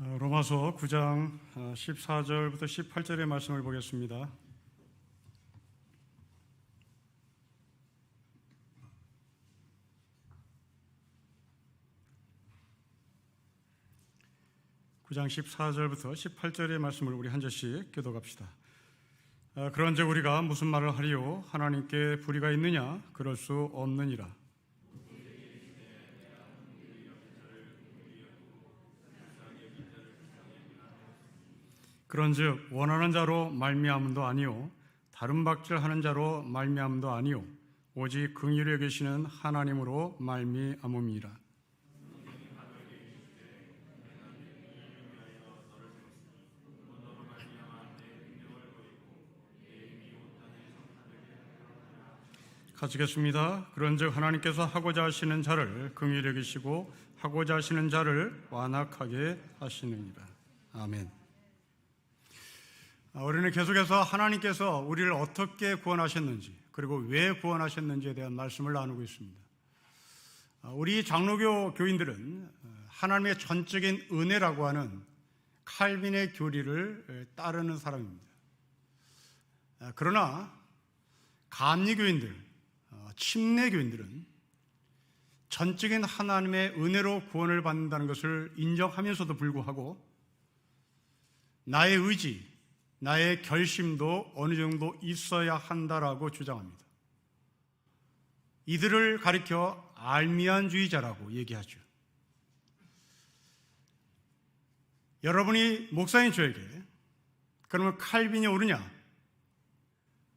로마서 9장 14절부터 18절의 말씀을 보겠습니다. (9장 14절부터 18절의) 말씀을 우리 한 절씩 교독합시다. 그런즉 우리가 무슨 말을 하리요? 하나님께 불의가 있느냐? 그럴 수 없느니라. 그런즉 원하는 자로 말미암음도 아니요 다른 박질하는 자로 말미암음도 아니요 오직 긍휼히 여기시는 하나님으로 말미암음이라. 가지겠습니다. 그런즉 하나님께서 하고자 하시는 자를 긍휼히 여기시고 하고자 하시는 자를 완악하게 하시느니라. 아멘. 우리는 계속해서 하나님께서 우리를 어떻게 구원하셨는지, 그리고 왜 구원하셨는지에 대한 말씀을 나누고 있습니다. 우리 장로교 교인들은 하나님의 전적인 은혜라고 하는 칼빈의 교리를 따르는 사람입니다. 그러나 감리교인들, 침례교인들은 전적인 하나님의 은혜로 구원을 받는다는 것을 인정하면서도 불구하고 나의 의지, 나의 결심도 어느 정도 있어야 한다라고 주장합니다. 이들을 가리켜 알미안주의자라고 얘기하죠. 여러분이 목사인 저에게 그러면 칼빈이 옳으냐?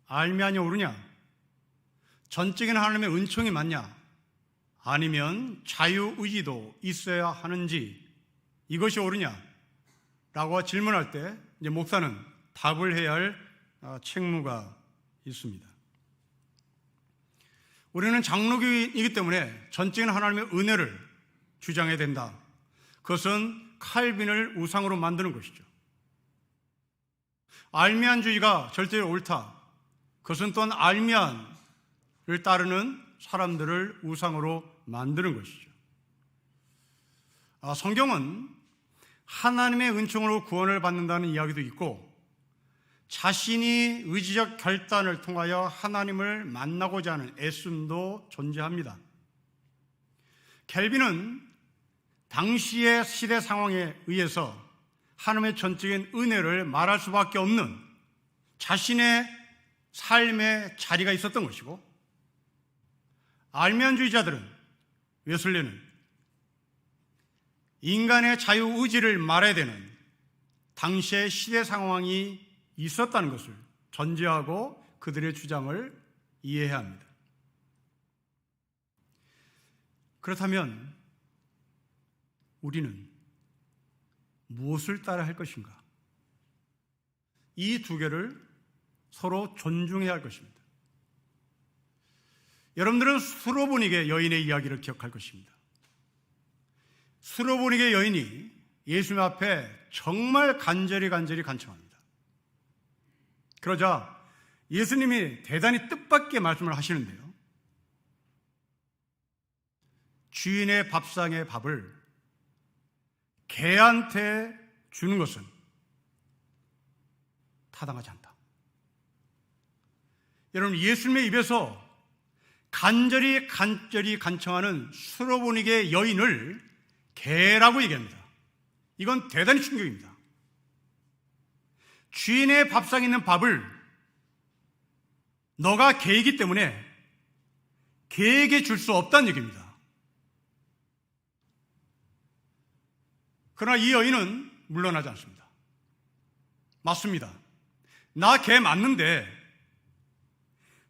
알미안이 옳으냐? 전적인 하나님의 은총이 맞냐? 아니면 자유의지도 있어야 하는지 이것이 옳으냐? 라고 질문할 때 이제 목사는 답을 해야 할 책무가 있습니다. 우리는 장로교이기 때문에 전적인 하나님의 은혜를 주장해야 된다. 그것은 칼빈을 우상으로 만드는 것이죠. 알미안주의가 절대로 옳다. 그것은 또한 알미안을 따르는 사람들을 우상으로 만드는 것이죠. 성경은 하나님의 은총으로 구원을 받는다는 이야기도 있고 자신이 의지적 결단을 통하여 하나님을 만나고자 하는 애씀도 존재합니다. 켈빈은 당시의 시대 상황에 의해서 하나님의 전적인 은혜를 말할 수밖에 없는 자신의 삶의 자리가 있었던 것이고, 알미안주의자들은, 웨슬레는 인간의 자유의지를 말해야 되는 당시의 시대 상황이 있었다는 것을 전제하고 그들의 주장을 이해해야 합니다. 그렇다면 우리는 무엇을 따라 할 것인가? 이 두 개를 서로 존중해야 할 것입니다. 여러분들은 수로보닉의 여인의 이야기를 기억할 것입니다. 수로보닉의 여인이 예수님 앞에 정말 간절히 간청합니다. 그러자 예수님이 대단히 뜻밖의 말씀을 하시는데요. 주인의 밥상의 밥을 개한테 주는 것은 타당하지 않다. 여러분, 예수님의 입에서 간절히 간청하는 수로보닉의 여인을 개라고 얘기합니다. 이건 대단히 충격입니다. 주인의 밥상에 있는 밥을 너가 개이기 때문에 개에게 줄 수 없다는 얘기입니다. 그러나 이 여인은 물러나지 않습니다. 맞습니다. 나 개 맞는데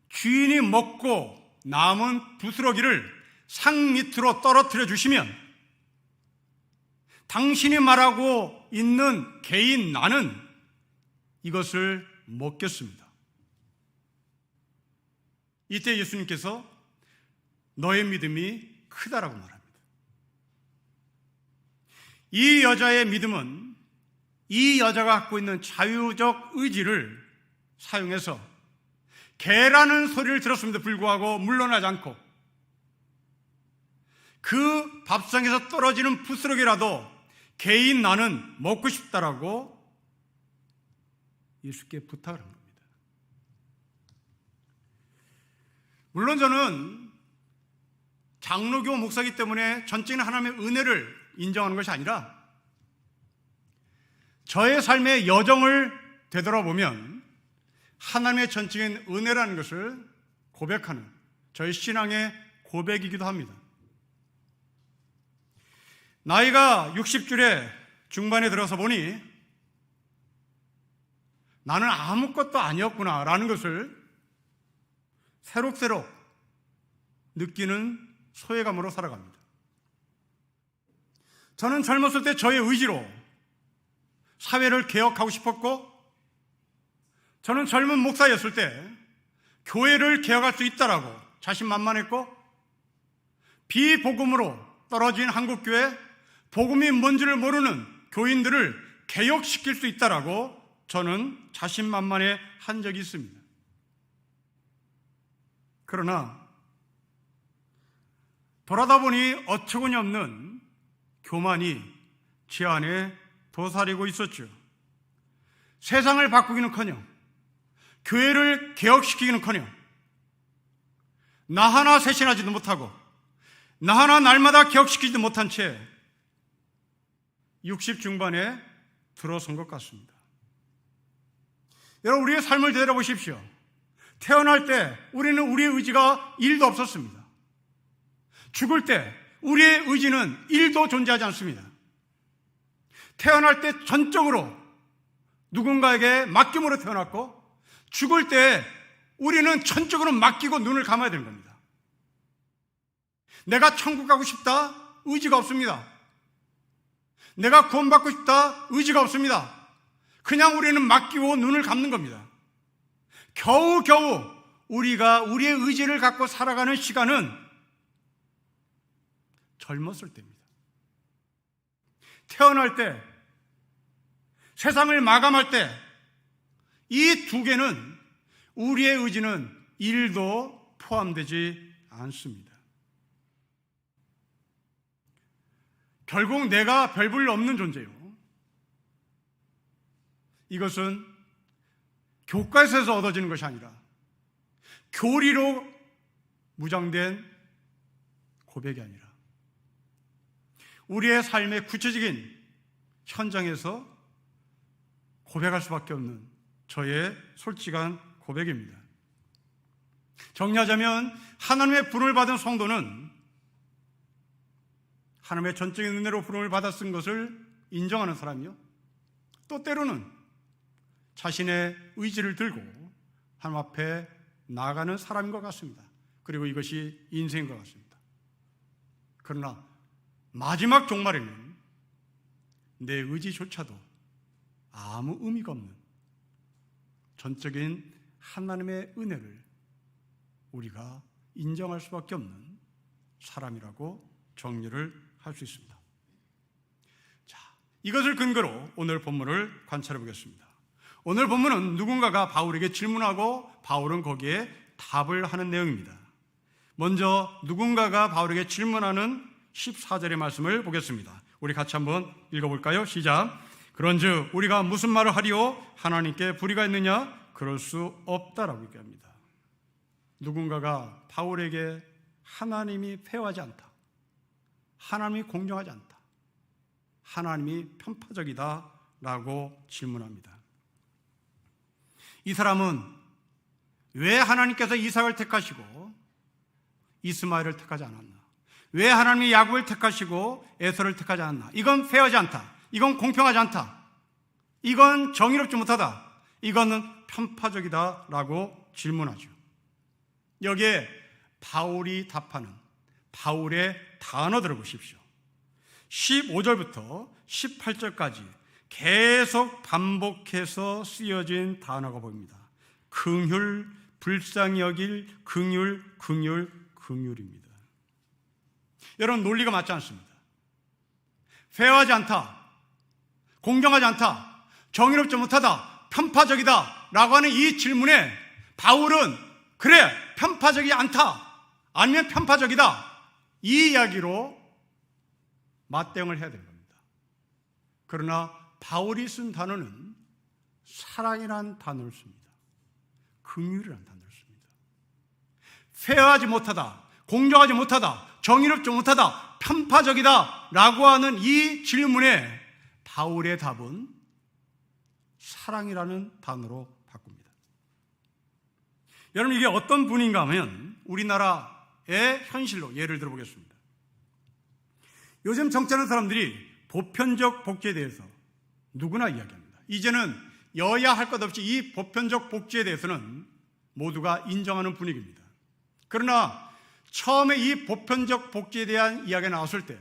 주인이 먹고 남은 부스러기를 상 밑으로 떨어뜨려 주시면 당신이 말하고 있는 개인 나는 이것을 먹겠습니다. 이때 예수님께서 너의 믿음이 크다라고 말합니다. 이 여자의 믿음은 이 여자가 갖고 있는 자유적 의지를 사용해서 개라는 소리를 들었음에도 불구하고 물러나지 않고 그 밥상에서 떨어지는 부스러기라도 개인 나는 먹고 싶다라고 예수께 부탁을 한 겁니다. 물론 저는 장로교 목사이기 때문에 전적인 하나님의 은혜를 인정하는 것이 아니라 저의 삶의 여정을 되돌아보면 하나님의 전적인 은혜라는 것을 고백하는 저의 신앙의 고백이기도 합니다. 나이가 60줄의 중반에 들어서 보니 나는 아무것도 아니었구나 라는 것을 새록새록 느끼는 소외감으로 살아갑니다. 저는 젊었을 때 저의 의지로 사회를 개혁하고 싶었고, 저는 젊은 목사였을 때 교회를 개혁할 수 있다라고 자신만만했고, 비복음으로 떨어진 한국교회, 복음이 뭔지를 모르는 교인들을 개혁시킬 수 있다라고 저는 자신만만해 한 적이 있습니다. 그러나 돌아다 보니 어처구니 없는 교만이 제 안에 도사리고 있었죠. 세상을 바꾸기는커녕 교회를 개혁시키기는커녕 나 하나 쇄신하지도 못하고 나 하나 날마다 개혁시키지도 못한 채 60 중반에 들어선 것 같습니다. 여러분, 우리의 삶을 되돌아보십시오. 태어날 때 우리는 우리의 의지가 1도 없었습니다. 죽을 때 우리의 의지는 1도 존재하지 않습니다. 태어날 때 전적으로 누군가에게 맡김으로 태어났고, 죽을 때 우리는 전적으로 맡기고 눈을 감아야 되는 겁니다. 내가 천국 가고 싶다? 의지가 없습니다. 내가 구원받고 싶다? 의지가 없습니다. 그냥 우리는 맡기고 눈을 감는 겁니다. 겨우겨우 우리가 우리의 의지를 갖고 살아가는 시간은 젊었을 때입니다. 태어날 때, 세상을 마감할 때, 이 두 개는 우리의 의지는 1도 포함되지 않습니다. 결국 내가 별 볼 일 없는 존재요. 이것은 교과서에서 얻어지는 것이 아니라 교리로 무장된 고백이 아니라 우리의 삶의 구체적인 현장에서 고백할 수밖에 없는 저의 솔직한 고백입니다. 정리하자면 하나님의 부름을 받은 성도는 하나님의 전적인 은혜로 부름을 받았은 것을 인정하는 사람이요, 또 때로는 자신의 의지를 들고 하나님 앞에 나아가는 사람인 것 같습니다. 그리고 이것이 인생인 것 같습니다. 그러나 마지막 종말에는 내 의지조차도 아무 의미가 없는 전적인 하나님의 은혜를 우리가 인정할 수밖에 없는 사람이라고 정리를 할 수 있습니다. 자, 이것을 근거로 오늘 본문을 관찰해 보겠습니다. 오늘 본문은 누군가가 바울에게 질문하고 바울은 거기에 답을 하는 내용입니다. 먼저 누군가가 바울에게 질문하는 14절의 말씀을 보겠습니다. 우리 같이 한번 읽어볼까요? 시작. 그런즉 우리가 무슨 말을 하리요? 하나님께 불의가 있느냐? 그럴 수 없다라고 얘기합니다. 누군가가 바울에게 하나님이 페어하지 않다, 하나님이 공정하지 않다, 하나님이 편파적이다 라고 질문합니다. 이 사람은 왜 하나님께서 이삭을 택하시고 이스마엘을 택하지 않았나? 왜 하나님이 야곱을 택하시고 에서를 택하지 않았나? 이건 페어하지 않다, 이건 공평하지 않다, 이건 정의롭지 못하다, 이거는 편파적이다 라고 질문하죠. 여기에 바울이 답하는 바울의 단어들을 보십시오. 15절부터 18절까지 계속 반복해서 쓰여진 단어가 보입니다. 긍휼, 불쌍히 여길, 긍휼, 긍휼, 긍휼입니다. 여러분, 논리가 맞지 않습니다. 페어하지 않다, 공정하지 않다, 정의롭지 못하다, 편파적이다 라고 하는 이 질문에 바울은 그래, 편파적이 않다, 아니면 편파적이다, 이 이야기로 맞대응을 해야 되는 겁니다. 그러나 바울이 쓴 단어는 사랑이라는 단어를 씁니다. 긍휼이라는 단어를 씁니다. 페어하지 못하다, 공정하지 못하다, 정의롭지 못하다, 편파적이다 라고 하는 이 질문에 바울의 답은 사랑이라는 단어로 바꿉니다. 여러분, 이게 어떤 분인가 하면 우리나라의 현실로 예를 들어보겠습니다. 요즘 정치하는 사람들이 보편적 복지에 대해서 누구나 이야기합니다. 이제는 여야 할 것 없이 이 보편적 복지에 대해서는 모두가 인정하는 분위기입니다. 그러나 처음에 이 보편적 복지에 대한 이야기가 나왔을 때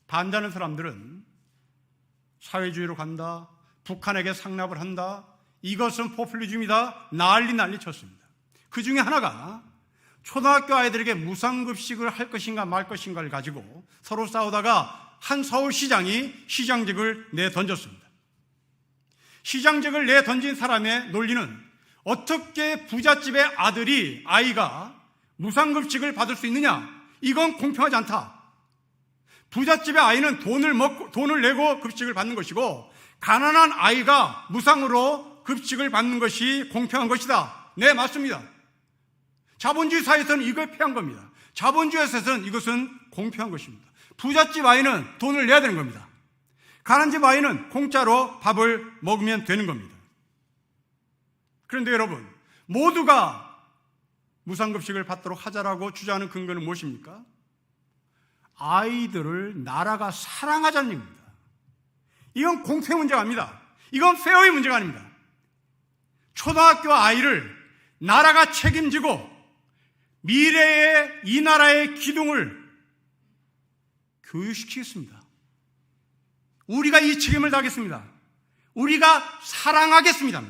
반대하는 사람들은 사회주의로 간다, 북한에게 상납을 한다, 이것은 포퓰리즘이다, 난리 쳤습니다. 그 중에 하나가 초등학교 아이들에게 무상급식을 할 것인가 말 것인가를 가지고 서로 싸우다가 한 서울시장이 시장직을 내던졌습니다. 시장직을 내던진 사람의 논리는 어떻게 부잣집의 아이가 무상급식을 받을 수 있느냐? 이건 공평하지 않다. 부잣집의 아이는 돈을 내고 급식을 받는 것이고 가난한 아이가 무상으로 급식을 받는 것이 공평한 것이다. 네, 맞습니다. 자본주의 사회에서는 이걸 폐한 겁니다. 자본주의 사회에서는 이것은 공평한 것입니다. 부잣집 아이는 돈을 내야 되는 겁니다. 가난집 아이는 공짜로 밥을 먹으면 되는 겁니다. 그런데 여러분, 모두가 무상급식을 받도록 하자라고 주장하는 근거는 무엇입니까? 아이들을 나라가 사랑하자는 얘기입니다. 이건 공평 문제가 아닙니다. 이건 페어의 문제가 아닙니다. 초등학교 아이를 나라가 책임지고 미래의 이 나라의 기둥을 교육시키겠습니다. 우리가 이 책임을 다하겠습니다. 우리가 사랑하겠습니다.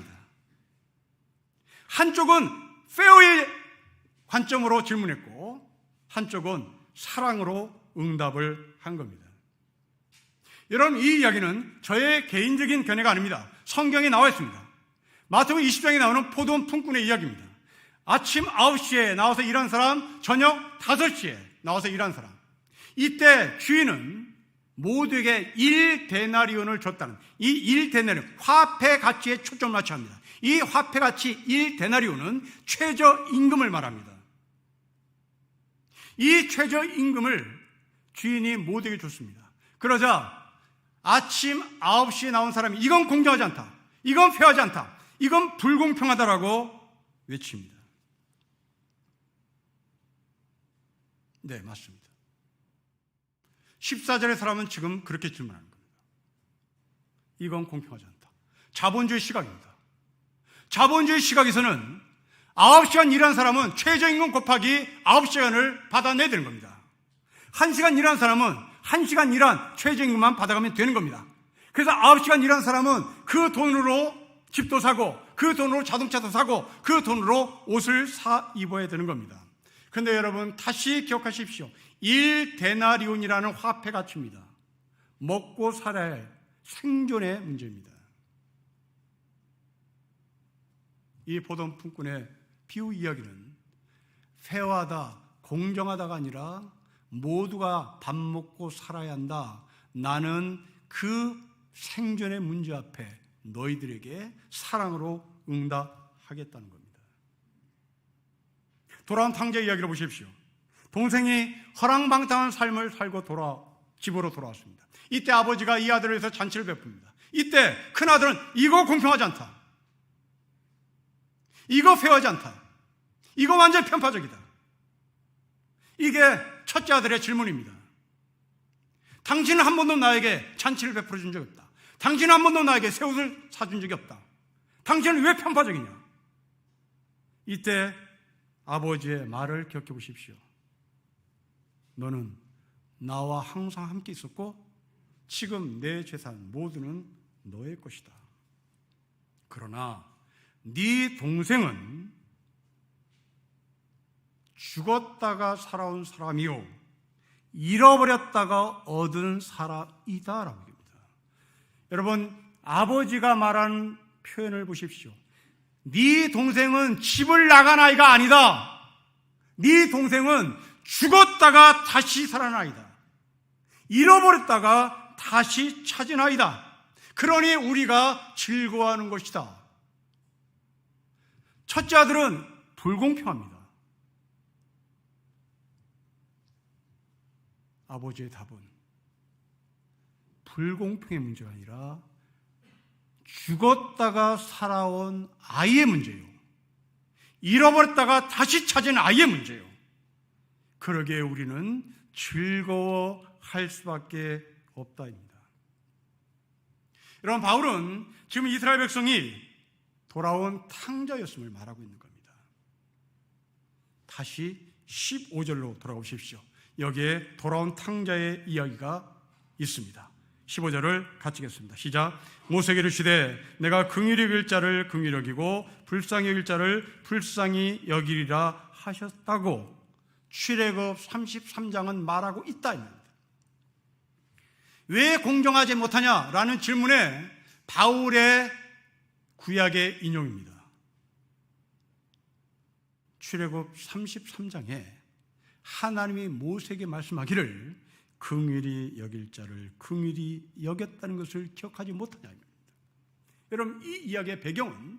한쪽은 페어의 관점으로 질문했고 한쪽은 사랑으로 응답을 한 겁니다. 여러분, 이 이야기는 저의 개인적인 견해가 아닙니다. 성경에 나와 있습니다. 마태복음 20장에 나오는 포도원 품꾼의 이야기입니다. 아침 9시에 나와서 일하는 사람, 저녁 5시에 나와서 일하는 사람. 이때 주인은 모두에게 1데나리온을 줬다는, 이 1데나리온, 화폐 가치에 초점을 맞춰 합니다. 이 화폐 가치 1데나리온은 최저임금을 말합니다. 이 최저임금을 주인이 모두에게 줬습니다. 그러자 아침 9시에 나온 사람이 이건 공정하지 않다, 이건 페어하지 않다, 이건 불공평하다라고 외칩니다. 네, 맞습니다. 14절의 사람은 지금 그렇게 질문하는 겁니다. 이건 공평하지 않다. 자본주의 시각입니다. 자본주의 시각에서는 9시간 일한 사람은 최저임금 곱하기 9시간을 받아내야 되는 겁니다. 1시간 일한 사람은 1시간 일한 최저임금만 받아가면 되는 겁니다. 그래서 9시간 일한 사람은 그 돈으로 집도 사고, 그 돈으로 자동차도 사고, 그 돈으로 옷을 사 입어야 되는 겁니다. 그런데 여러분, 다시 기억하십시오. 1데나리온이라는 화폐 가치입니다. 먹고 살아야 할 생존의 문제입니다. 이 포도원 품꾼의 비유 이야기는 페어하다, 공정하다가 아니라 모두가 밥 먹고 살아야 한다. 나는 그 생존의 문제 앞에 너희들에게 사랑으로 응답하겠다는 겁니다. 돌아온 탕자 이야기를 보십시오. 동생이 허랑방탕한 삶을 살고 집으로 돌아왔습니다. 이때 아버지가 이 아들을 위해서 잔치를 베풉니다. 이때 큰아들은 이거 공평하지 않다, 이거 페어하지 않다, 이거 완전 편파적이다. 이게 첫째 아들의 질문입니다. 당신은 한 번도 나에게 잔치를 베풀어 준 적이 없다. 당신은 한 번도 나에게 새 옷을 사준 적이 없다. 당신은 왜 편파적이냐? 이때 아버지의 말을 기억해 보십시오. 너는 나와 항상 함께 있었고 지금 내 재산 모두는 너의 것이다. 그러나 네 동생은 죽었다가 살아온 사람이요 잃어버렸다가 얻은 사람이다라고 합니다. 여러분, 아버지가 말하는 표현을 보십시오. 네 동생은 집을 나간 아이가 아니다. 네 동생은 죽었다가 다시 살아난 아이다. 잃어버렸다가 다시 찾은 아이다. 그러니 우리가 즐거워하는 것이다. 첫째 아들은 불공평합니다. 아버지의 답은 불공평의 문제가 아니라 죽었다가 살아온 아이의 문제예요. 잃어버렸다가 다시 찾은 아이의 문제예요. 그러기에 우리는 즐거워할 수밖에 없다입니다. 여러분, 바울은 지금 이스라엘 백성이 돌아온 탕자였음을 말하고 있는 겁니다. 다시 15절로 돌아오십시오. 여기에 돌아온 탕자의 이야기가 있습니다. 15절을 같이 읽겠습니다. 시작. 모세에게 이르시되 내가 긍휼히 여길 자를 긍휼히 여기고 불쌍히 여길 자를 불쌍히 여기리라 하셨다고 출애굽 33장은 말하고 있다입니다. 왜 공정하지 못하냐라는 질문에 바울의 구약의 인용입니다. 출애굽 33장에 하나님이 모세에게 말씀하기를 긍휼히 여길 자를 긍휼히 여겼다는 것을 기억하지 못하냐입니다. 여러분, 이 이야기의 배경은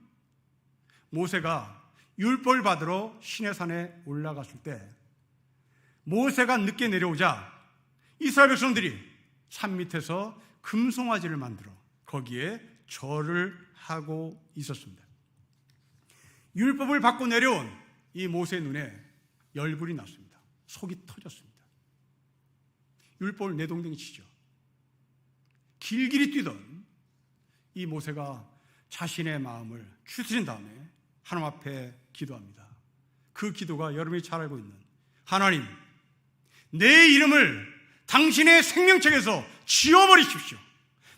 모세가 율법을 받으러 시내산에 올라갔을 때 모세가 늦게 내려오자 이스라엘 백성들이 산 밑에서 금송아지를 만들어 거기에 절을 하고 있었습니다. 율법을 받고 내려온 이 모세의 눈에 열불이 났습니다. 속이 터졌습니다. 율법을 내동댕이 치죠. 길길이 뛰던 이 모세가 자신의 마음을 추스린 다음에 하나님 앞에 기도합니다. 그 기도가 여러분이 잘 알고 있는 하나님, 내 이름을 당신의 생명책에서 지워버리십시오.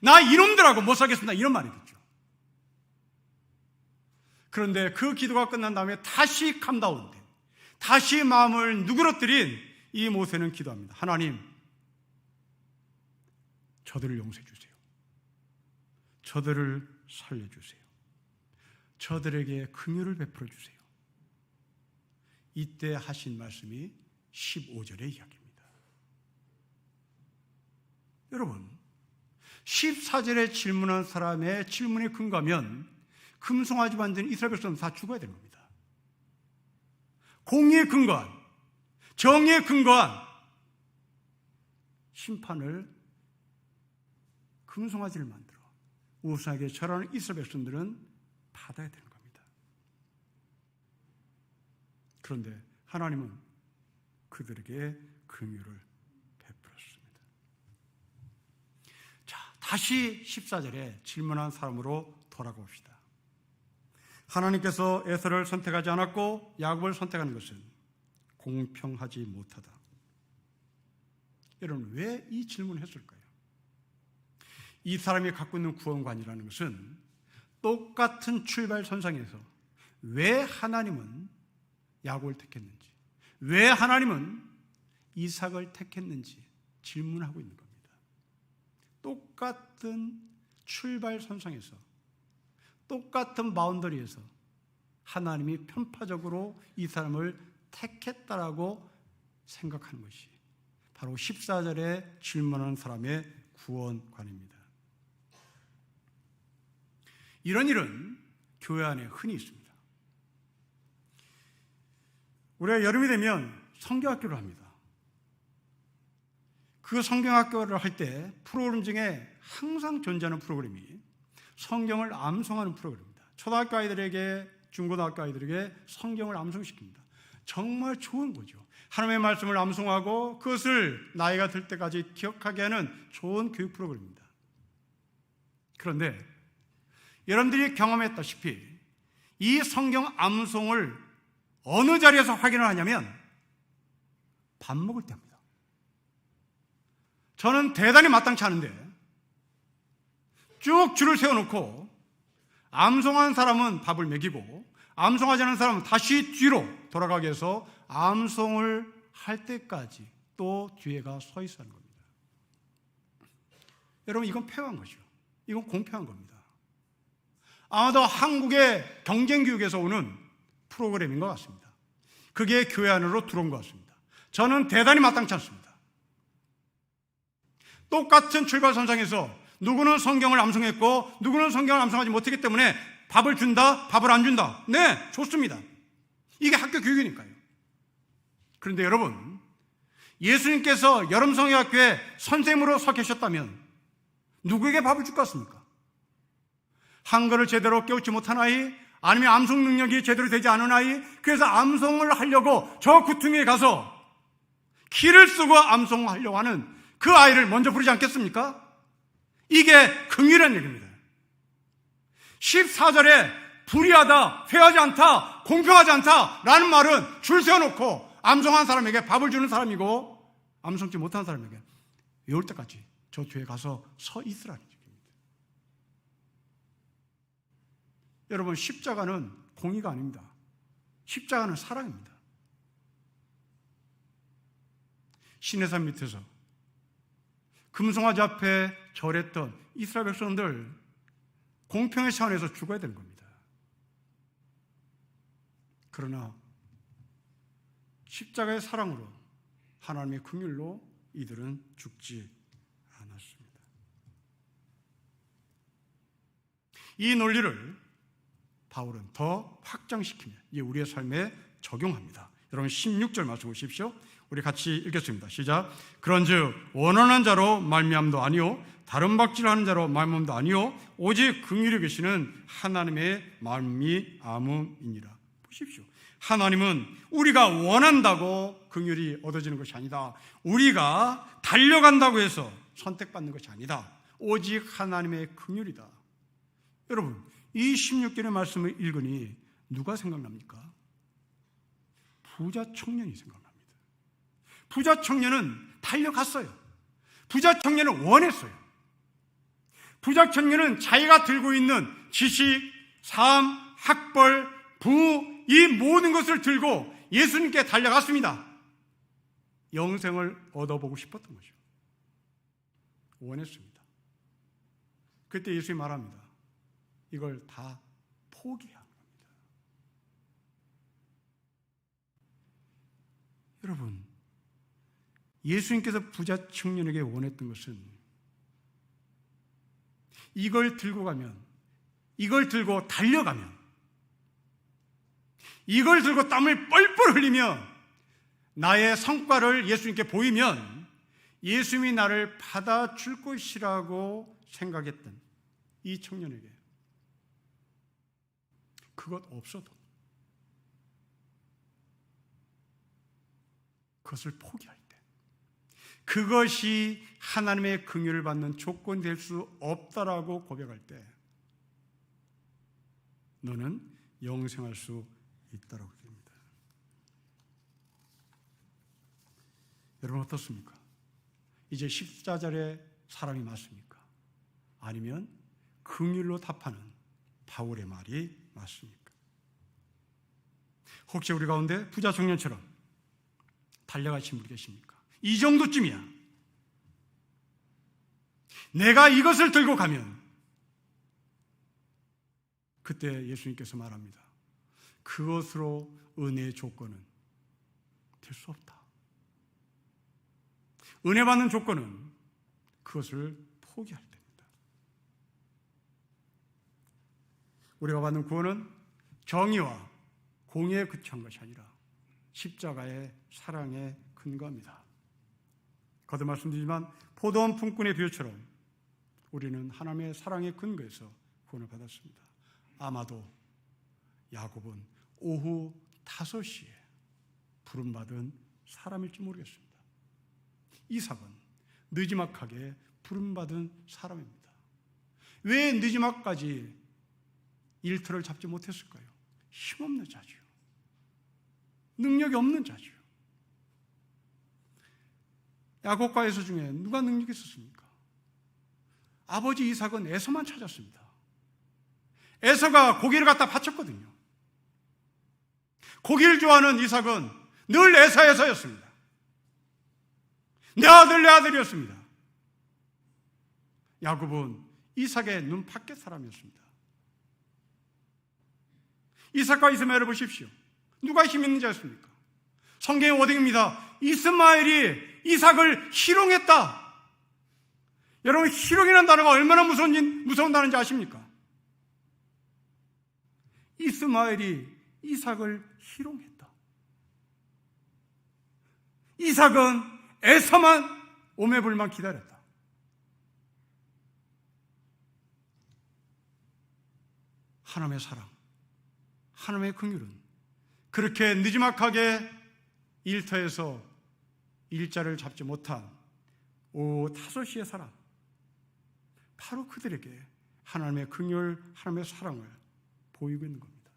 나 이놈들하고 못 살겠습니다. 이런 말이겠죠. 그런데 그 기도가 끝난 다음에 다시 캄다운된, 다시 마음을 누그러뜨린 이 모세는 기도합니다. 하나님, 저들을 용서해 주세요. 저들을 살려주세요. 저들에게 긍휼을 베풀어 주세요. 이때 하신 말씀이 15절의 이야기입니다. 여러분, 14절에 질문한 사람의 질문에 근거하면 금송아지 만든 이스라엘 백성은 다 죽어야 되는 겁니다. 공의에 근거한, 정의에 근거한 심판을 금송아지를 만들어 우상에게 절하는 이스라엘 백성들은 받아야 되는 겁니다. 그런데 하나님은 그들에게 긍휼을 베풀었습니다. 자, 다시 14절에 질문한 사람으로 돌아갑시다. 하나님께서 에서를 선택하지 않았고 야곱을 선택하는 것은 공평하지 못하다. 여러분, 왜 이 질문을 했을까요? 이 사람이 갖고 있는 구원관이라는 것은 똑같은 출발선상에서 왜 하나님은 야곱을 택했는지, 왜 하나님은 이삭을 택했는지 질문하고 있는 겁니다. 똑같은 출발선상에서, 똑같은 바운더리에서 하나님이 편파적으로 이 사람을 택했다라고 생각하는 것이 바로 14절에 질문하는 사람의 구원관입니다. 이런 일은 교회 안에 흔히 있습니다. 우리가 여름이 되면 성경학교를 합니다. 그 성경학교를 할 때 프로그램 중에 항상 존재하는 프로그램이 성경을 암송하는 프로그램입니다. 초등학교 아이들에게, 중고등학교 아이들에게 성경을 암송시킵니다. 정말 좋은 거죠. 하나님의 말씀을 암송하고 그것을 나이가 들 때까지 기억하게 하는 좋은 교육 프로그램입니다. 그런데 여러분들이 경험했다시피 이 성경 암송을 어느 자리에서 확인을 하냐면 밥 먹을 때 합니다. 저는 대단히 마땅치 않은데 쭉 줄을 세워놓고 암송하는 사람은 밥을 먹이고 암송하지 않은 사람은 다시 뒤로 돌아가게 해서 암송을 할 때까지 또 뒤에가 서 있어야 하는 겁니다. 여러분, 이건 페어한 것이죠. 이건 공평한 겁니다. 아마도 한국의 경쟁교육에서 오는 프로그램인 것 같습니다. 그게 교회 안으로 들어온 것 같습니다. 저는 대단히 마땅치 않습니다. 똑같은 출발선상에서 누구는 성경을 암송했고 누구는 성경을 암송하지 못했기 때문에 밥을 준다, 밥을 안 준다. 네, 좋습니다. 이게 학교 교육이니까요. 그런데 여러분, 예수님께서 여름성회학교에 선생님으로 서 계셨다면 누구에게 밥을 줄 것 같습니까? 한글을 제대로 깨우지 못한 아이, 아니면 암송 능력이 제대로 되지 않은 아이, 그래서 암송을 하려고 저 구퉁이에 가서 키를 쓰고 암송하려고 하는 그 아이를 먼저 부르지 않겠습니까? 이게 긍휼한 얘기입니다. 14절에 불의하다, 회하지 않다, 공평하지 않다 라는 말은 줄 세워놓고 암송한 사람에게 밥을 주는 사람이고 암송지 못한 사람에게 외울 때까지 저 뒤에 가서 서 있으라는 얘기입니다. 여러분, 십자가는 공의가 아닙니다. 십자가는 사랑입니다. 시내산 밑에서 금송아지 앞에 절했던 이스라엘 백성들 공평의 차원에서 죽어야 되는 겁니다. 그러나 십자가의 사랑으로 하나님의 긍휼로 이들은 죽지 않았습니다. 이 논리를 바울은 더 확장시키며 우리의 삶에 적용합니다. 여러분 16절 말씀 보십시오. 우리 같이 읽겠습니다. 시작. 그런즉 원하는 자로 말미암도 아니요 다른 박질하는 자로 말미암도 아니요 오직 긍휼히 계시는 하나님의 말미암음이니라. 보십시오. 하나님은 우리가 원한다고 긍휼이 얻어지는 것이 아니다. 우리가 달려간다고 해서 선택받는 것이 아니다. 오직 하나님의 긍휼이다. 여러분, 이 16절의 말씀을 읽으니 누가 생각납니까? 부자 청년이 생각납니다. 부자 청년은 달려갔어요. 부자 청년은 원했어요. 부자 청년은 자기가 들고 있는 지식, 삶, 학벌, 부, 이 모든 것을 들고 예수님께 달려갔습니다. 영생을 얻어보고 싶었던 거죠. 원했습니다. 그때 예수님이 말합니다. 이걸 다 포기해야 합니다. 여러분, 예수님께서 부자 청년에게 원했던 것은 이걸 들고 가면, 이걸 들고 달려가면, 이걸 들고 땀을 뻘뻘 흘리며 나의 성과를 예수님께 보이면 예수님이 나를 받아줄 것이라고 생각했던 이 청년에게 그것 없어도 그것을 포기할 때, 그것이 하나님의 긍휼을 받는 조건이 될 수 없다라고 고백할 때 너는 영생할 수 있다라고 됩니다. 여러분 어떻습니까? 이제 14절의 사랑이 맞습니까? 아니면 긍휼로 답하는 바울의 말이 맞습니까? 혹시 우리 가운데 부자 청년처럼 달려가신 분 계십니까? 이 정도쯤이야. 내가 이것을 들고 가면 그때 예수님께서 말합니다. 그것으로 은혜의 조건은 될 수 없다. 은혜 받는 조건은 그것을 포기할 때입니다. 우리가 받는 구원은 정의와 공의에 그치한 것이 아니라 십자가의 사랑에 근거합니다. 거듭 말씀드리지만 포도원 품꾼의 비유처럼 우리는 하나님의 사랑의 근거에서 구원을 받았습니다. 아마도 야곱은 오후 5시에 부름받은 사람일지 모르겠습니다. 이삭은 느지막하게 부름받은 사람입니다. 왜 느지막까지 일터를 잡지 못했을까요? 힘없는 자지요. 능력이 없는 자지요. 야곱과 에서 중에 누가 능력이 있었습니까? 아버지 이삭은 에서만 찾았습니다. 에서가 고기를 갖다 바쳤거든요. 고기를 좋아하는 이삭은 늘 에서였습니다. 내 아들, 내 아들이었습니다. 야곱은 이삭의 눈 밖의 사람이었습니다. 이삭과 이스마엘을 보십시오. 누가 힘 있는 자였습니까? 성경의 워딩입니다. 이스마엘이 이삭을 희롱했다. 여러분, 희롱이라는 단어가 얼마나 무서운다는지 아십니까? 이스마엘이 이삭을 희롱했다. 이삭은 에서만 오매불만 기다렸다. 하나님의 사랑, 하나님의 긍휼은 그렇게 느지막하게 일터에서 일자를 잡지 못한 다섯시의 사람, 바로 그들에게 하나님의 긍휼, 하나님의 사랑을 보이고 있는 겁니다.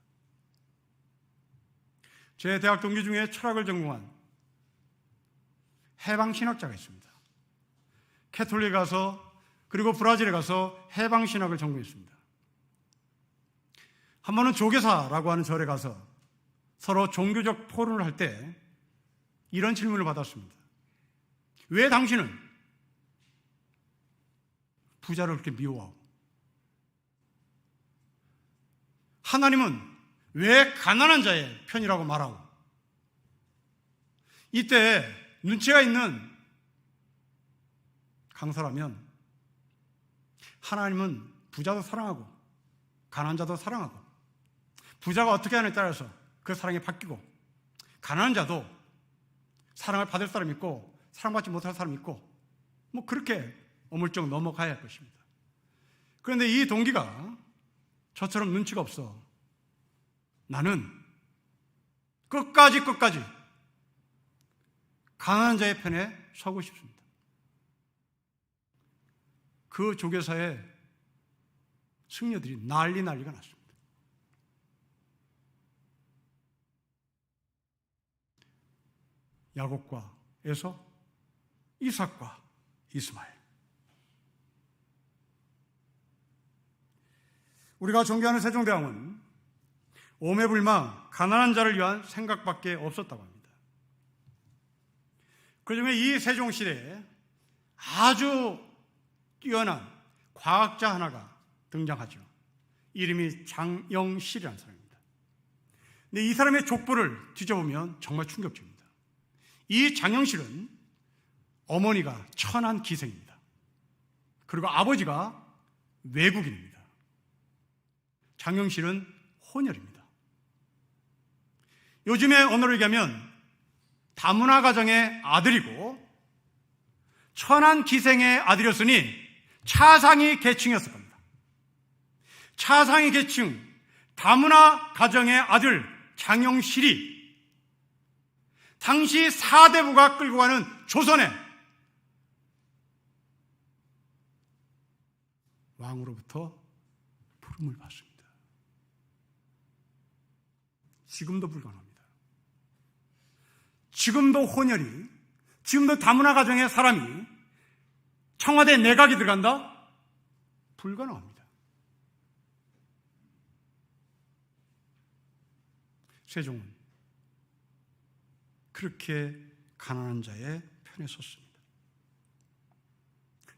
제 대학 동기 중에 철학을 전공한 해방신학자가 있습니다. 캐톨릭에 가서, 그리고 브라질에 가서 해방신학을 전공했습니다. 한 번은 조계사라고 하는 절에 가서 서로 종교적 토론을 할 때 이런 질문을 받았습니다. 왜 당신은 부자를 그렇게 미워하고, 하나님은 왜 가난한 자의 편이라고 말하고, 이때 눈치가 있는 강사라면 하나님은 부자도 사랑하고 가난한 자도 사랑하고, 부자가 어떻게 하느냐에 따라서 그 사랑이 바뀌고, 가난한 자도 사랑을 받을 사람이 있고 사랑받지 못할 사람이 있고, 그렇게 어물쩍 넘어가야 할 것입니다. 그런데 이 동기가 저처럼 눈치가 없어 나는 끝까지 가난한 자의 편에 서고 싶습니다. 그 조교사의 승려들이 난리가 났습니다. 야곱과 에서, 이삭과 이스마엘. 우리가 존경하는 세종대왕은 오매불망 가난한 자를 위한 생각밖에 없었다고 합니다. 그중에 이 세종시대에 아주 뛰어난 과학자 하나가 등장하죠. 이름이 장영실이라는 사람입니다. 근데 이 사람의 족보를 뒤져보면 정말 충격적입니다. 이 장영실은 어머니가 천안 기생입니다. 그리고 아버지가 외국인입니다. 장영실은 혼혈입니다. 요즘의 언어로 얘기하면 다문화 가정의 아들이고 천안 기생의 아들이었으니 차상위 계층이었을 겁니다. 차상위 계층, 다문화 가정의 아들 장영실이 당시 사대부가 끌고 가는 조선의 왕으로부터 부름을 받습니다. 지금도 불가능합니다. 지금도 혼혈이, 지금도 다문화 가정의 사람이 청와대 내각이 들어간다? 불가능합니다. 세종은 그렇게 가난한 자의 편에 섰습니다.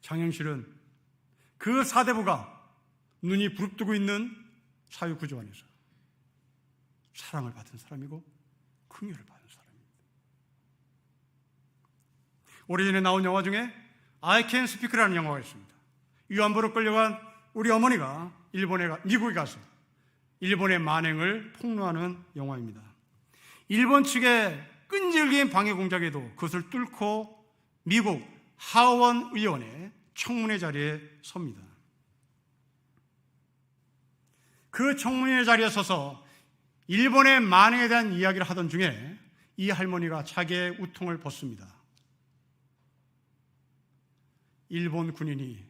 장영실은 그 사대부가 눈이 부릅뜨고 있는 사회구조 안에서 사랑을 받은 사람이고 긍휼을 받은 사람입니다. 오래전에 나온 영화 중에 I Can Speak라는 영화가 있습니다. 위안부로 끌려간 우리 어머니가 미국에 가서 일본의 만행을 폭로하는 영화입니다. 일본 측의 끈질긴 방해 공작에도 그것을 뚫고 미국 하원 의원의 청문회 자리에 섭니다. 그 청문회 자리에 서서 일본의 만행에 대한 이야기를 하던 중에 이 할머니가 자기의 우통을 벗습니다. 일본 군인이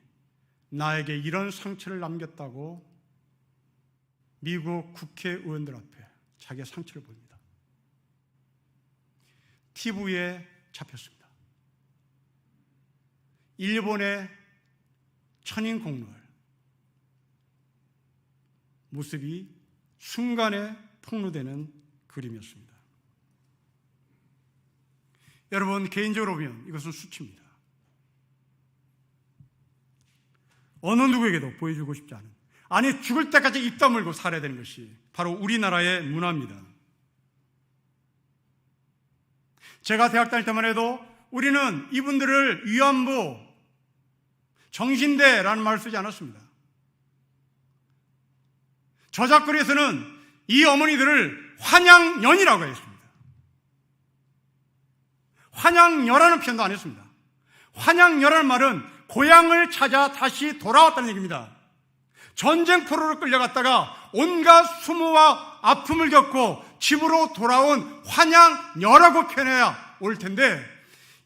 나에게 이런 상처를 남겼다고 미국 국회의원들 앞에 자기의 상처를 보입니다. TV에 잡혔습니다. 일본의 천인 공로를 모습이 순간에 폭로되는 그림이었습니다. 여러분, 개인적으로 보면 이것은 수치입니다. 어느 누구에게도 보여주고 싶지 않은, 아니 죽을 때까지 입 다물고 살아야 되는 것이 바로 우리나라의 문화입니다. 제가 대학 다닐 때만 해도 우리는 이분들을 위안부, 정신대라는 말을 쓰지 않았습니다. 저작거리에서는 이 어머니들을 환양년이라고 했습니다. 환양녀라는 표현도 안 했습니다. 환양녀라는 말은 고향을 찾아 다시 돌아왔다는 얘기입니다. 전쟁 포로로 끌려갔다가 온갖 수모와 아픔을 겪고 집으로 돌아온 환양녀라고 표현해야 올 텐데,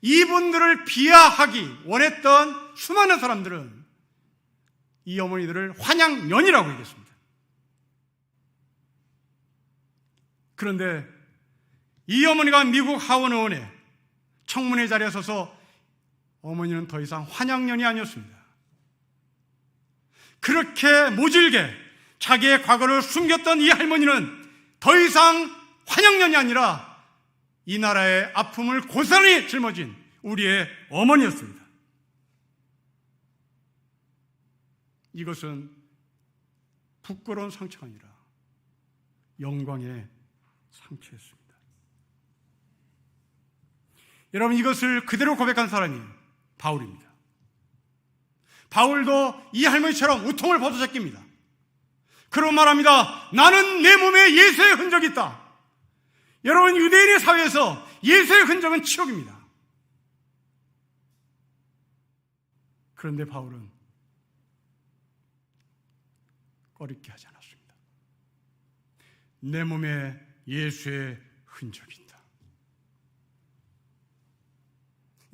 이분들을 비하하기 원했던 수많은 사람들은 이 어머니들을 환양년이라고 얘기했습니다. 그런데 이 어머니가 미국 하원의원에 청문회 자리에 서서 어머니는 더 이상 환양년이 아니었습니다. 그렇게 모질게 자기의 과거를 숨겼던 이 할머니는 더 이상 환양년이 아니라 이 나라의 아픔을 고스란히 짊어진 우리의 어머니였습니다. 이것은 부끄러운 상처가 아니라 영광의 상처였습니다. 여러분, 이것을 그대로 고백한 사람이 바울입니다. 바울도 이 할머니처럼 우통을 벗어제낍니다. 그러고 말합니다. 나는 내 몸에 예수의 흔적이 있다. 여러분, 유대인의 사회에서 예수의 흔적은 치욕입니다. 그런데 바울은 꺼리게 하지 않았습니다. 내 몸에 예수의 흔적이 있다.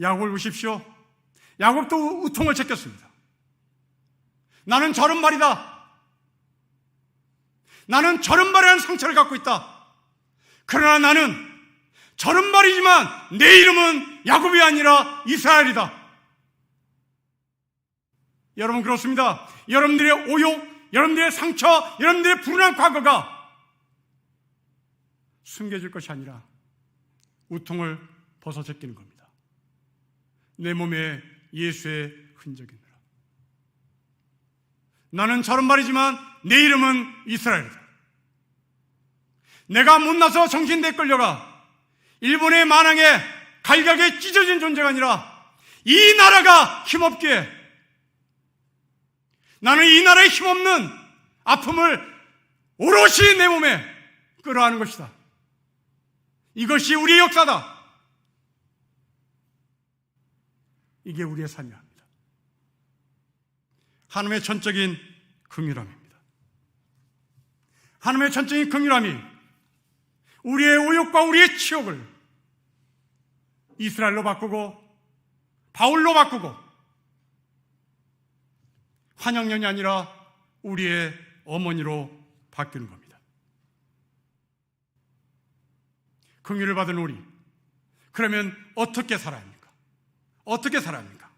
야곱을 보십시오. 야곱도 우통을 제꼈습니다. 나는 저런 말이다. 나는 저런 말이라는 상처를 갖고 있다. 그러나 나는 저런 말이지만 내 이름은 야곱이 아니라 이스라엘이다. 여러분, 그렇습니다. 여러분들의 오욕, 여러분들의 상처, 여러분들의 불운한 과거가 숨겨질 것이 아니라 우통을 벗어 제끼는 겁니다. 내 몸에 예수의 흔적이 있느라. 나는 저런 말이지만 내 이름은 이스라엘이다. 내가 못나서 정신대에 끌려가 일본의 만왕에 갈각에 찢어진 존재가 아니라 이 나라가 힘없기에 나는 이 나라의 힘없는 아픔을 오롯이 내 몸에 끌어안은 것이다. 이것이 우리의 역사다. 이게 우리의 삶이야. 하나님의 전적인 긍휼함입니다. 하나님의 전적인 긍휼함이 우리의 오욕과 우리의 치욕을 이스라엘로 바꾸고 바울로 바꾸고 환영년이 아니라 우리의 어머니로 바뀌는 겁니다. 긍휼을 받은 우리, 그러면 어떻게 살아야 합니까? 어떻게 살아야 합니까?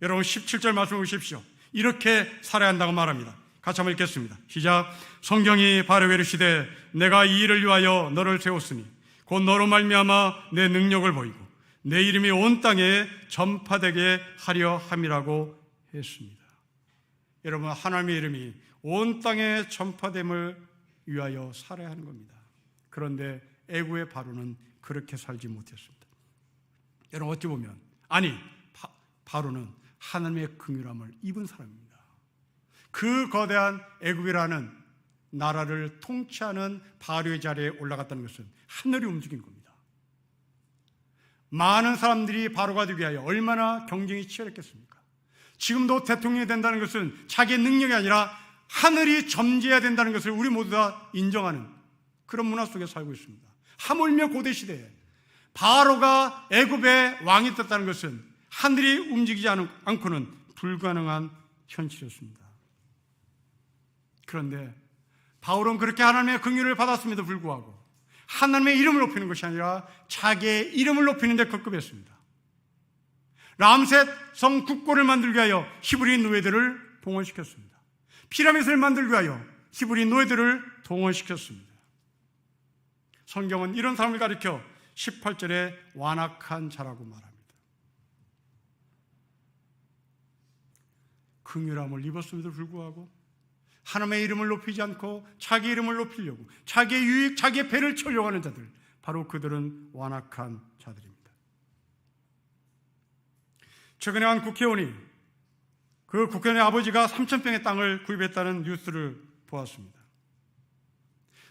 여러분, 17절 말씀을 보십시오. 이렇게 살아야 한다고 말합니다. 같이 한번 읽겠습니다. 시작. 성경이 바로 이르시되 내가 이 일을 위하여 너를 세웠으니 곧 너로 말미암아 내 능력을 보이고 내 이름이 온 땅에 전파되게 하려 함이라고 했습니다. 여러분, 하나님의 이름이 온 땅에 전파됨을 위하여 살아야 하는 겁니다. 그런데 애굽의 바로는 그렇게 살지 못했습니다. 여러분, 어찌 보면 바로는 하나님의 긍휼함을 입은 사람입니다. 그 거대한 애굽이라는 나라를 통치하는 바로의 자리에 올라갔다는 것은 하늘이 움직인 겁니다. 많은 사람들이 바로가 되기 위하여 얼마나 경쟁이 치열했겠습니까? 지금도 대통령이 된다는 것은 자기의 능력이 아니라 하늘이 점지해야 된다는 것을 우리 모두 다 인정하는 그런 문화 속에 살고 있습니다. 하물며 고대시대에 바로가 애굽의 왕이 됐다는 것은 하늘이 움직이지 않고는 불가능한 현실이었습니다. 그런데 바울은 그렇게 하나님의 긍휼을 받았음에도 불구하고 하나님의 이름을 높이는 것이 아니라 자기의 이름을 높이는 데 급급했습니다. 람셋 성 국고를 만들기 위하여 히브리 노예들을 동원시켰습니다. 피라미드를 만들기 위하여 히브리 노예들을 동원시켰습니다. 성경은 이런 사람을 가리켜 18절에 완악한 자라고 말합니다. 긍휼함을 입었음에도 불구하고 하나님의 이름을 높이지 않고 자기 이름을 높이려고 자기의 유익, 자기의 배를 채우려고 하는 자들, 바로 그들은 완악한 자들입니다. 최근에 한 국회의원이 그 국회의원의 아버지가 3,000평의 땅을 구입했다는 뉴스를 보았습니다.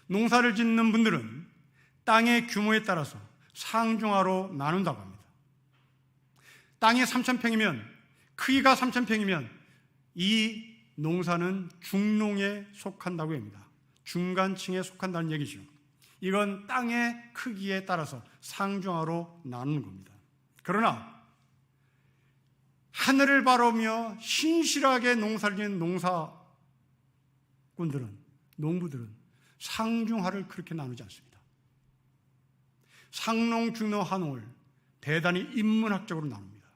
농사를 짓는 분들은 땅의 규모에 따라서 상중하로 나눈다고 합니다. 땅이 3,000평이면, 크기가 3,000평이면 이 농사는 중농에 속한다고 합니다. 중간층에 속한다는 얘기죠. 이건 땅의 크기에 따라서 상중하로 나누는 겁니다. 그러나 하늘을 바라보며 신실하게 농사를 짓는 농사꾼들은, 농부들은 상중하를 그렇게 나누지 않습니다. 상농, 중농, 하농을 대단히 인문학적으로 나눕니다.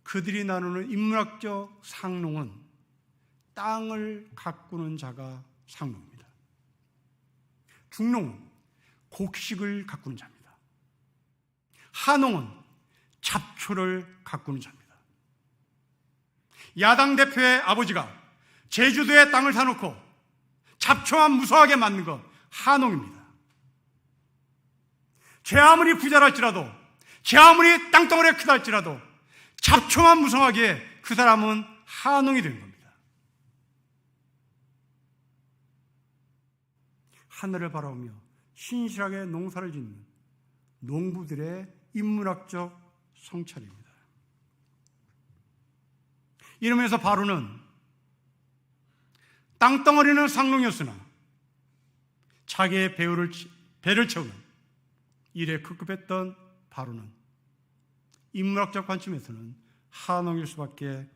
그들이 나누는 인문학적 상농은 땅을 가꾸는 자가 상농입니다. 중농은 곡식을 가꾸는 자입니다. 하농은 잡초를 가꾸는 자입니다. 야당 대표의 아버지가 제주도에 땅을 사놓고 잡초만 무성하게 만든 것, 하농입니다. 제 아무리 부자랄지라도, 제 아무리 땅덩어리가 크다 할지라도 잡초만 무성하게 그 사람은 하농이 되는 겁니다. 하늘을 바라보며 신실하게 농사를 짓는 농부들의 인문학적 성찰입니다. 이러면서 바로는 땅덩어리는 상농이었으나 자기의 배를 채우는 일에 급급했던 바로는 인문학적 관점에서는 하농일 수밖에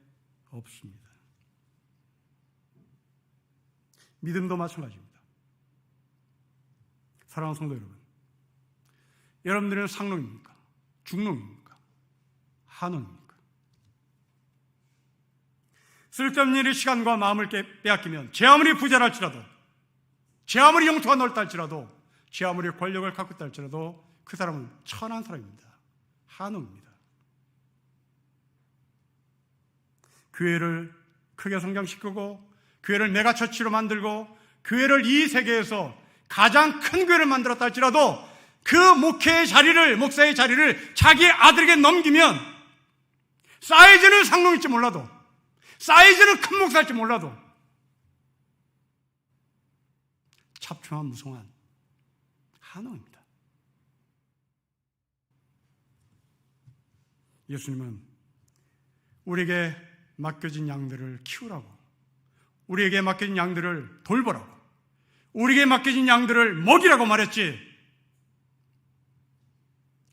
없습니다. 믿음도 마찬가지입니다. 사랑하는 성도 여러분, 여러분들은 상농입니까? 중농입니까? 하농입니까? 쓸데없는 일에 시간과 마음을 빼앗기면 제 아무리 부자랄지라도, 제 아무리 영토가 넓다 할지라도, 제 아무리 권력을 갖고 있다 할지라도 그 사람은 천한 사람입니다. 하농입니다. 교회를 크게 성장시키고 교회를 메가처치로 만들고 교회를 이 세계에서 가장 큰 교회를 만들었다 할지라도 그 목회의 자리를, 목사의 자리를 자기 아들에게 넘기면 사이즈는 상농일지 몰라도, 사이즈는 큰 목사일지 몰라도 잡초만 무성한 하농입니다. 예수님은 우리에게 맡겨진 양들을 키우라고, 우리에게 맡겨진 양들을 돌보라고, 우리에게 맡겨진 양들을 먹이라고 말했지,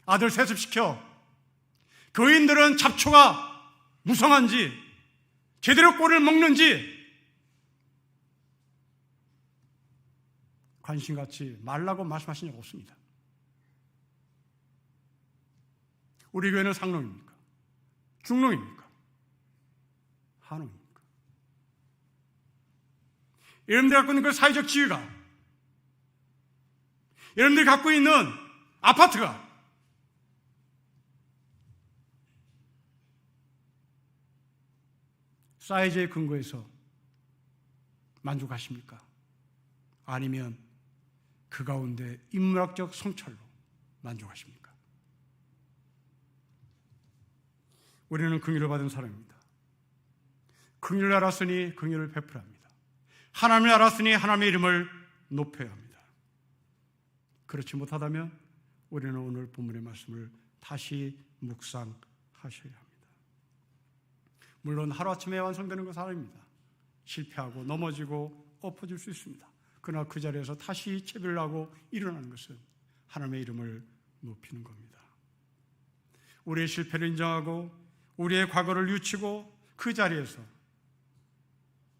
아들 세습시켜 교인들은 잡초가 무성한지 제대로 꼴을 먹는지 관심 갖지 말라고 말씀하신 적 없습니다. 우리 교회는 상농입니까? 중농입니까? 하농입니까? 여러분들이 갖고 있는 그 사회적 지위가, 여러분들이 갖고 있는 아파트가 사이즈에 근거해서 만족하십니까? 아니면 그 가운데 인문학적 성찰로 만족하십니까? 우리는 긍휼을 받은 사람입니다. 긍휼을 알았으니 긍휼을 베풀어야 합니다. 하나님을 알았으니 하나님의 이름을 높여야 합니다. 그렇지 못하다면 우리는 오늘 본문의 말씀을 다시 묵상하셔야 합니다. 물론 하루아침에 완성되는 것은 아닙니다. 실패하고 넘어지고 엎어질 수 있습니다. 그러나 그 자리에서 다시 채비를 하고 일어나는 것은 하나님의 이름을 높이는 겁니다. 우리의 실패를 인정하고 우리의 과거를 뉘우치고 그 자리에서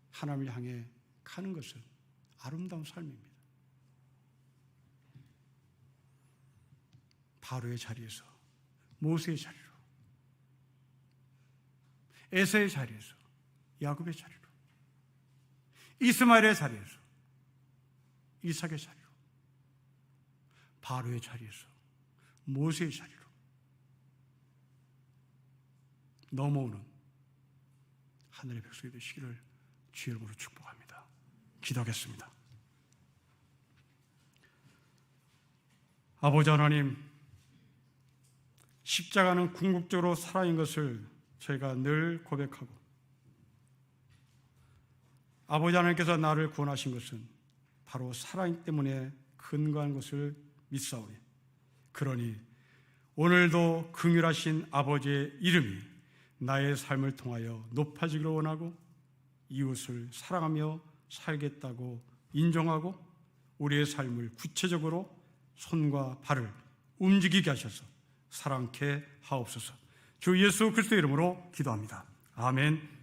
하나님을 향해 가는 것은 아름다운 삶입니다. 바로의 자리에서, 모세의 자리로, 에서의 자리에서, 야곱의 자리로, 이스마엘의 자리에서, 이삭의 자리로, 바로의 자리에서, 모세의 자리로 넘어오는 하늘의 백성이 되시기를 주의 이름으로 축복합니다. 기도하겠습니다. 아버지 하나님, 십자가는 궁극적으로 살아있는 것을 저희가 늘 고백하고 아버지 하나님께서 나를 구원하신 것은 바로 사랑 때문에 근거한 것을 믿사오니, 그러니 오늘도 긍휼하신 아버지의 이름이 나의 삶을 통하여 높아지기를 원하고 이웃을 사랑하며 살겠다고 인정하고 우리의 삶을 구체적으로 손과 발을 움직이게 하셔서 사랑케 하옵소서. 주 예수 그리스도의 이름으로 기도합니다. 아멘.